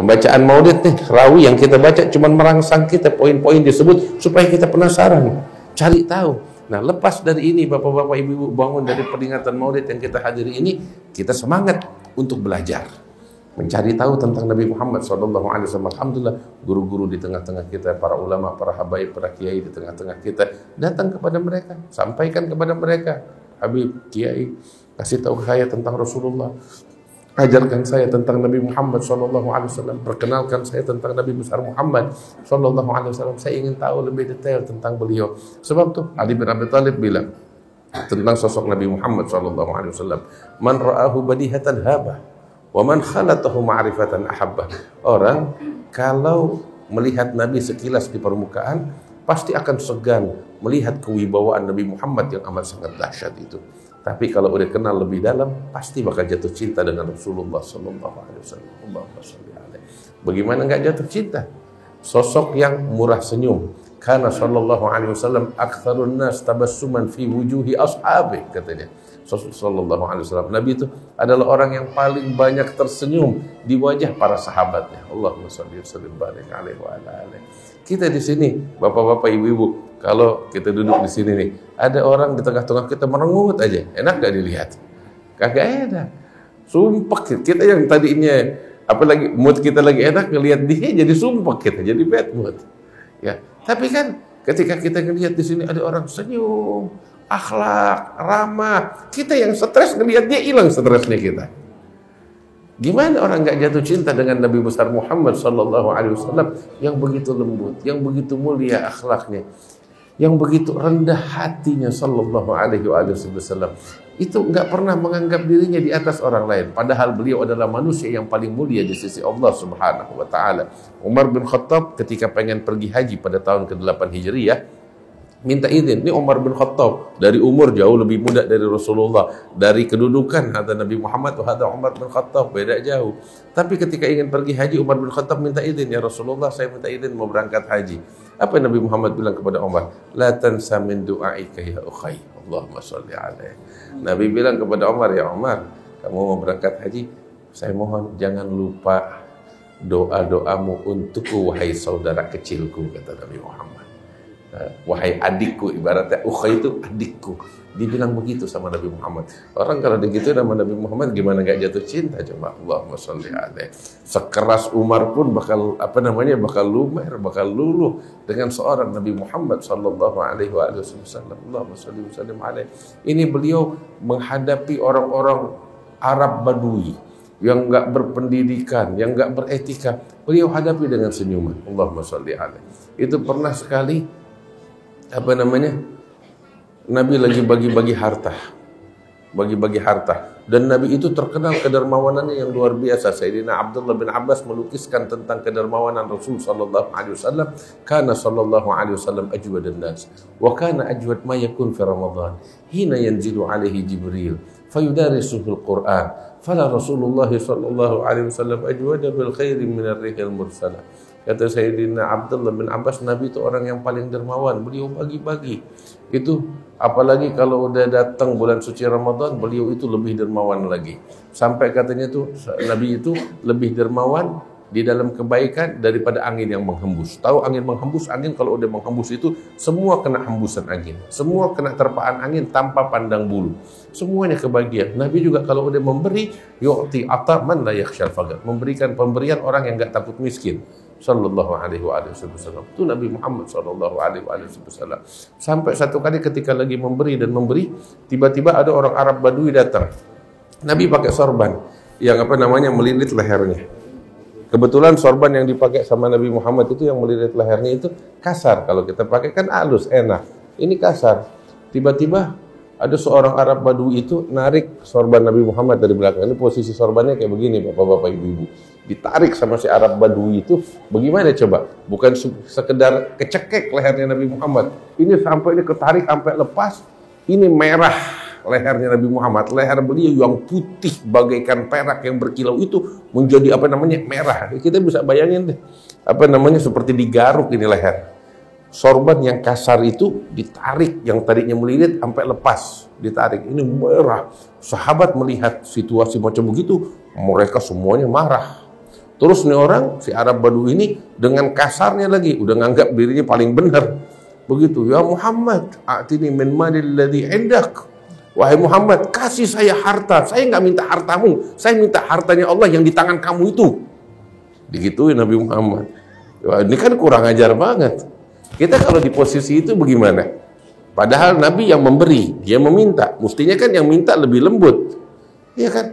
Pembacaan maulid nih, rawi yang kita baca cuma merangsang kita, poin-poin disebut supaya kita penasaran, cari tahu. Nah, lepas dari ini bapak-bapak ibu-ibu, bangun dari peringatan maulid yang kita hadiri ini, kita semangat untuk belajar, mencari tahu tentang Nabi Muhammad SAW. Alhamdulillah, guru-guru di tengah-tengah kita, para ulama, para habaib, para kiai di tengah-tengah kita, datang kepada mereka, sampaikan kepada mereka, Habib, kiai, kasih tahu saya tentang Rasulullah, ajarkan saya tentang Nabi Muhammad SAW, perkenalkan saya tentang Nabi besar Muhammad SAW. Saya ingin tahu lebih detail tentang beliau. Sebab tuh Ali bin Abi Thalib bilang tentang sosok Nabi Muhammad SAW, man ra'ahu badihatan habah, wa man khalatahu ma'rifatan ahabbah. Orang kalau melihat Nabi sekilas di permukaan, pasti akan segan melihat kewibawaan Nabi Muhammad yang amat sangat dahsyat itu. Tapi kalau udah kenal lebih dalam, pasti bakal jatuh cinta dengan Rasulullah SAW. Bagaimana nggak jatuh cinta? Sosok yang murah senyum. Karena SAW aktsarun nas tabassuman fi wujuhi ashabi, katanya. SAW, Nabi itu adalah orang yang paling banyak tersenyum di wajah para sahabatnya. Allahumma shalli wa sallim barik alaihi wa ala alihi. Kita di sini, bapak-bapak, ibu-ibu, kalau kita duduk di sini nih, ada orang di tengah-tengah kita merengut aja, enak gak dilihat? Kagak enak. Sumpah kita yang tadinya, apalagi mood kita lagi enak, ngelihat dia jadi sumpah kita, jadi bad mood. Ya, tapi kan ketika kita ngelihat di sini ada orang senyum, akhlak, ramah, kita yang stres ngelihat dia, hilang stresnya kita. Gimana orang nggak jatuh cinta dengan Nabi besar Muhammad SAW yang begitu lembut, yang begitu mulia akhlaknya, yang begitu rendah hatinya Sallallahu Alaihi Wasallam. Itu nggak pernah menganggap dirinya di atas orang lain. Padahal beliau adalah manusia yang paling mulia di sisi Allah Subhanahu Wa Taala. Umar bin Khattab ketika pengen pergi haji pada tahun ke-8 Hijriyah, minta izin. Ini Umar bin Khattab, dari umur jauh lebih muda dari Rasulullah, dari kedudukan ada Nabi Muhammad, ada Umar bin Khattab, beda jauh. Tapi ketika ingin pergi haji, Umar bin Khattab minta izin, ya Rasulullah, saya minta izin mau berangkat haji. Apa yang Nabi Muhammad bilang kepada Umar? La tansa min du'aika ya ukhay. Allahumma sholli alaihi. Nabi bilang kepada Umar, ya Umar, kamu mau berangkat haji, saya mohon jangan lupa doa-doamu untukku, wahai saudara kecilku, kata Nabi Muhammad. Wahai adikku, ibaratnya ukhay itu adikku. Dibilang begitu sama Nabi Muhammad. Orang kalau begitu nama Nabi Muhammad, gimana gak jatuh cinta coba? Allahumma sholli alaihi. Sekeras Umar pun bakal bakal lumer, bakal luluh dengan seorang Nabi Muhammad sallallahu alaihi wasallam. Allahumma sholli wa sallim alaihi. Ini beliau menghadapi orang-orang Arab Badui yang enggak berpendidikan, yang enggak beretika. Beliau hadapi dengan senyuman. Allahumma sholli alaihi. Itu pernah sekali Nabi lagi bagi-bagi harta, dan Nabi itu terkenal kedermawanannya yang luar biasa. Sayyidina Abdullah bin Abbas melukiskan tentang kedermawanan Rasul sallallahu alaihi wasallam. Kana sallallahu alaihi wasallam ajwadan nas, wa kana ajwad ma yakun fi Ramadan hina yanzilu alaihi Jibril fayudarisuhu al-Qur'an. Fala Rasulullah sallallahu alaihi wasallam ajwada bil khairi min ar-rihil mursalah. Kata Sayyidina Abdullah bin Abbas, Nabi itu orang yang paling dermawan. Beliau bagi-bagi. Itu apalagi kalau udah datang bulan suci Ramadan, beliau itu lebih dermawan lagi. Sampai katanya tuh Nabi itu lebih dermawan di dalam kebaikan daripada angin yang menghembus. Tahu angin menghembus? Angin kalau udah menghembus itu semua kena hembusan angin. Semua kena terpaan angin tanpa pandang bulu. Semuanya kebahagiaan. Nabi juga kalau udah memberi, yu'ti ata man la yakhshal faqr. Memberikan pemberian orang yang enggak takut miskin. Sallallahu alaihi wasallam. Itu Nabi Muhammad sallallahu alaihi wasallam. Sampai satu kali ketika lagi memberi, tiba-tiba ada orang Arab Badui datang. Nabi pakai sorban yang melilit lehernya. Kebetulan sorban yang dipakai sama Nabi Muhammad itu yang melilit lehernya itu kasar. Kalau kita pakai kan halus, enak. Ini kasar. Tiba-tiba ada seorang Arab Badui itu narik sorban Nabi Muhammad dari belakang. Ini posisi sorbannya kayak begini, bapak-bapak, ibu-ibu. Ditarik sama si Arab Badui itu, bagaimana coba? Bukan sekedar kecekek lehernya Nabi Muhammad. Ini sampai ini ketarik sampai lepas. Ini merah lehernya Nabi Muhammad. Leher beliau yang putih bagaikan perak yang berkilau itu menjadi merah. Kita bisa bayangin deh. Seperti digaruk ini leher. Sorban yang kasar itu ditarik, yang tadinya melilit sampai lepas, ditarik. Ini merah. Sahabat melihat situasi macam begitu, mereka semuanya marah. Terus nih orang, si Arab Badu ini dengan kasarnya lagi, udah nganggap dirinya paling benar. Begitu, ya Muhammad, a'tini min malil ladzi indak. Wahai Muhammad, kasih saya harta. Saya nggak minta hartamu, saya minta hartanya Allah yang di tangan kamu itu. Digituin Nabi Muhammad. Wah, ini kan kurang ajar banget. Kita kalau di posisi itu bagaimana? Padahal Nabi yang memberi, dia meminta. Mestinya kan yang minta lebih lembut. Iya kan?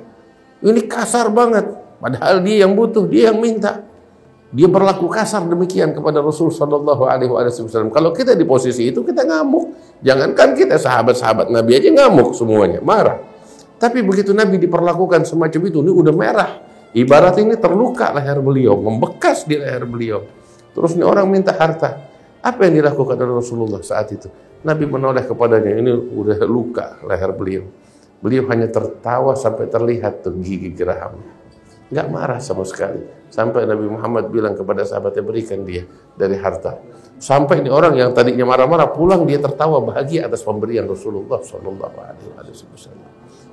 Ini kasar banget. Padahal dia yang butuh, dia yang minta. Dia berlaku kasar demikian kepada Rasul Sallallahu Alaihi Wasallam. Kalau kita di posisi itu, kita ngamuk. Jangankan kita sahabat-sahabat Nabi aja ngamuk semuanya, marah. Tapi begitu Nabi diperlakukan semacam itu, ini udah merah. Ibarat ini terluka leher beliau, membekas di leher beliau. Terus ini orang minta harta. Apa yang dilakukan oleh Rasulullah saat itu? Nabi menoleh kepadanya, ini udah luka leher beliau. Beliau hanya tertawa sampai terlihat tuh gigi gerahamnya. Nggak marah sama sekali. Sampai Nabi Muhammad bilang kepada sahabatnya, berikan dia dari harta. Sampai ini orang yang tadinya marah-marah pulang, dia tertawa bahagia atas pemberian Rasulullah Sallallahu Alaihi Wasallam.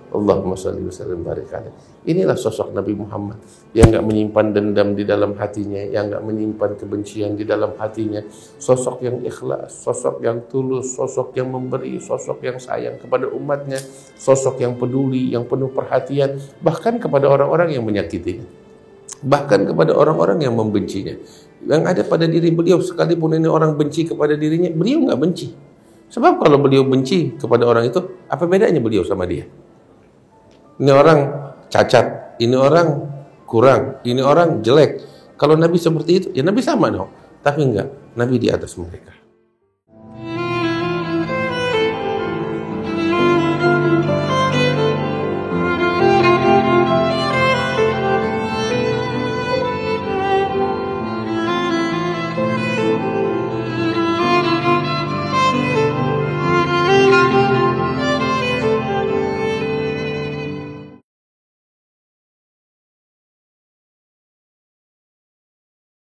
Allahumma salli wa sallim barik alaihi. Inilah sosok Nabi Muhammad yang nggak menyimpan dendam di dalam hatinya, yang nggak menyimpan kebencian di dalam hatinya. Sosok yang ikhlas, sosok yang tulus, sosok yang memberi, sosok yang sayang kepada umatnya, sosok yang peduli, yang penuh perhatian, bahkan kepada orang-orang yang menyakitinya, bahkan kepada orang-orang yang membencinya. Yang ada pada diri beliau, sekalipun ini orang benci kepada dirinya, beliau nggak benci. Sebab kalau beliau benci kepada orang itu, apa bedanya beliau sama dia? Ini orang cacat, ini orang kurang, ini orang jelek. Kalau Nabi seperti itu, ya Nabi sama dong. Tapi enggak, Nabi di atas mereka.